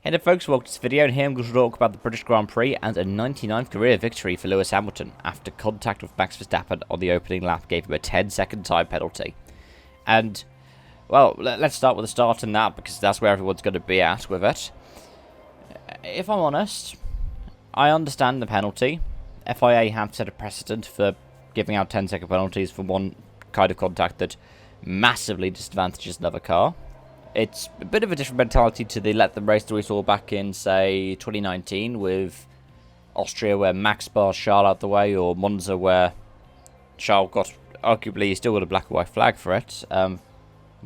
Hey there folks, welcome to this video, and here I'm going to talk about the British Grand Prix and a 99th career victory for Lewis Hamilton after contact with Max Verstappen on the opening lap gave him a 10-second time penalty. And, well, let's start with the start in that, because that's where everyone's going to be at with it. If I'm honest, I understand the penalty. FIA have set a precedent for giving out 10-second penalties for one kind of contact that massively disadvantages another car. It's a bit of a different mentality to the let them race that we saw back in, say, 2019 with Austria, where Max bars Charles out the way, or Monza, where Charles got, arguably, still got a black and white flag for it. Got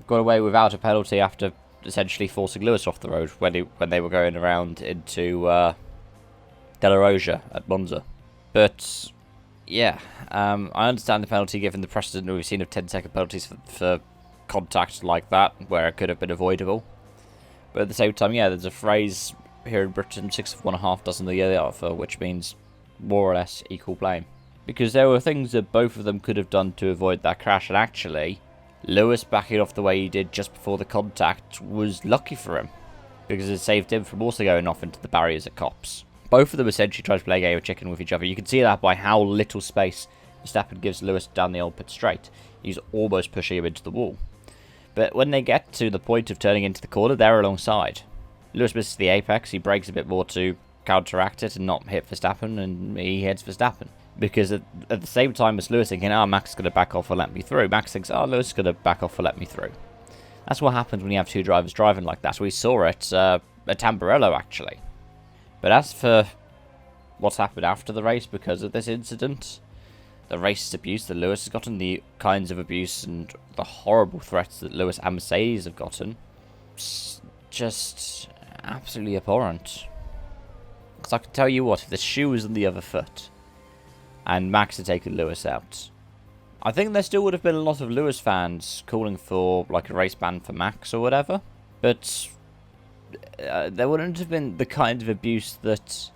away without a penalty after essentially forcing Lewis off the road when they were going around into Della Rosa at Monza. But, yeah, I understand the penalty given the precedent we've seen of 10-second penalties for contact like that, where it could have been avoidable. But at the same time, yeah, there's a phrase here in Britain, 6 of 1, half dozen of the other, which means more or less equal blame. Because there were things that both of them could have done to avoid that crash, and actually, Lewis backing off the way he did just before the contact was lucky for him, because it saved him from also going off into the barriers at Copse. Both of them essentially tried to play a game of chicken with each other. You can see that by how little space Verstappen gives Lewis down the old pit straight. He's almost pushing him into the wall. But when they get to the point of turning into the corner, they're alongside. Lewis misses the apex, he brakes a bit more to counteract it and not hit Verstappen, and he hits Verstappen. Because at the same time as Lewis thinking, Max is going to back off and let me through, Max thinks, Lewis is going to back off and let me through. That's what happens when you have two drivers driving like that. We saw it at Tamburello, actually. But as for what's happened after the race because of this incident, the racist abuse that Lewis has gotten, the kinds of abuse and the horrible threats that Lewis and Mercedes have gotten, just absolutely abhorrent. Because I can tell you what, if the shoe was on the other foot and Max had taken Lewis out, I think there still would have been a lot of Lewis fans calling for like a race ban for Max or whatever, but there wouldn't have been the kind of abuse that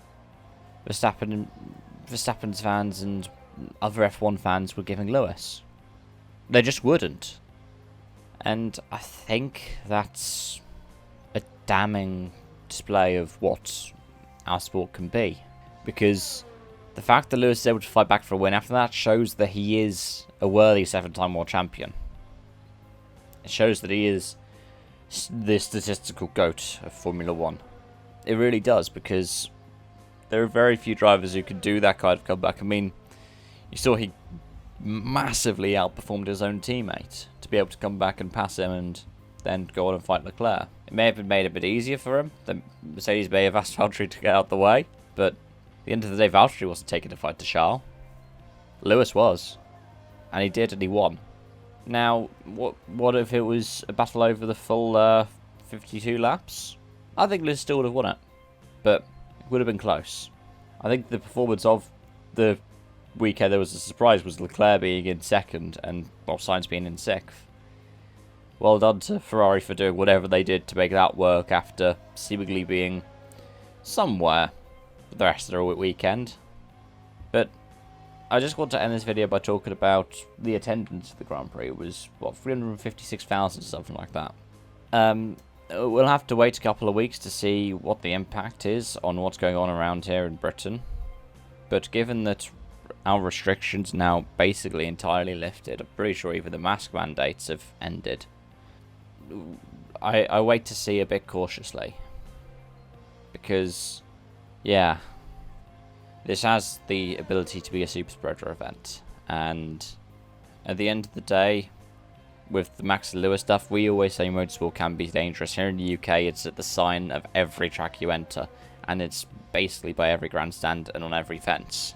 Verstappen's fans and other F1 fans were giving Lewis. They just wouldn't. And I think that's a damning display of what our sport can be. Because the fact that Lewis is able to fight back for a win after that shows that he is a worthy 7-time world champion. It shows that he is the statistical GOAT of Formula 1. It really does, because there are very few drivers who can do that kind of comeback. I mean, you saw he massively outperformed his own teammate to be able to come back and pass him and then go on and fight Leclerc. It may have been made a bit easier for him. The Mercedes may have asked Valtteri to get out of the way, but at the end of the day, Valtteri wasn't taking the fight to Charles. Lewis was. And he did, and he won. Now, what if it was a battle over the full 52 laps? I think Lewis still would have won it, but it would have been close. I think the performance of the weekend, there was a surprise, was Leclerc being in second and Sainz being in sixth. Well done to Ferrari for doing whatever they did to make that work after seemingly being somewhere for the rest of the weekend. But I just want to end this video by talking about the attendance at the Grand Prix. It was, 356,000 or something like that. We'll have to wait a couple of weeks to see what the impact is on what's going on around here in Britain. But given that our restrictions now basically entirely lifted, I'm pretty sure even the mask mandates have ended, I wait to see a bit cautiously. Because, yeah, this has the ability to be a super spreader event. And at the end of the day, with the Max and Lewis stuff, we always say motorsport can be dangerous. Here in the UK, it's at the sign of every track you enter. And it's basically by every grandstand and on every fence.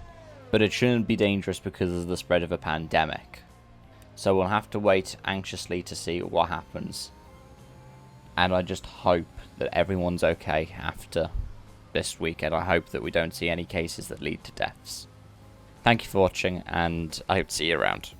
But it shouldn't be dangerous because of the spread of a pandemic. So we'll have to wait anxiously to see what happens. And I just hope that everyone's okay after this weekend. I hope that we don't see any cases that lead to deaths. Thank you for watching, and I hope to see you around.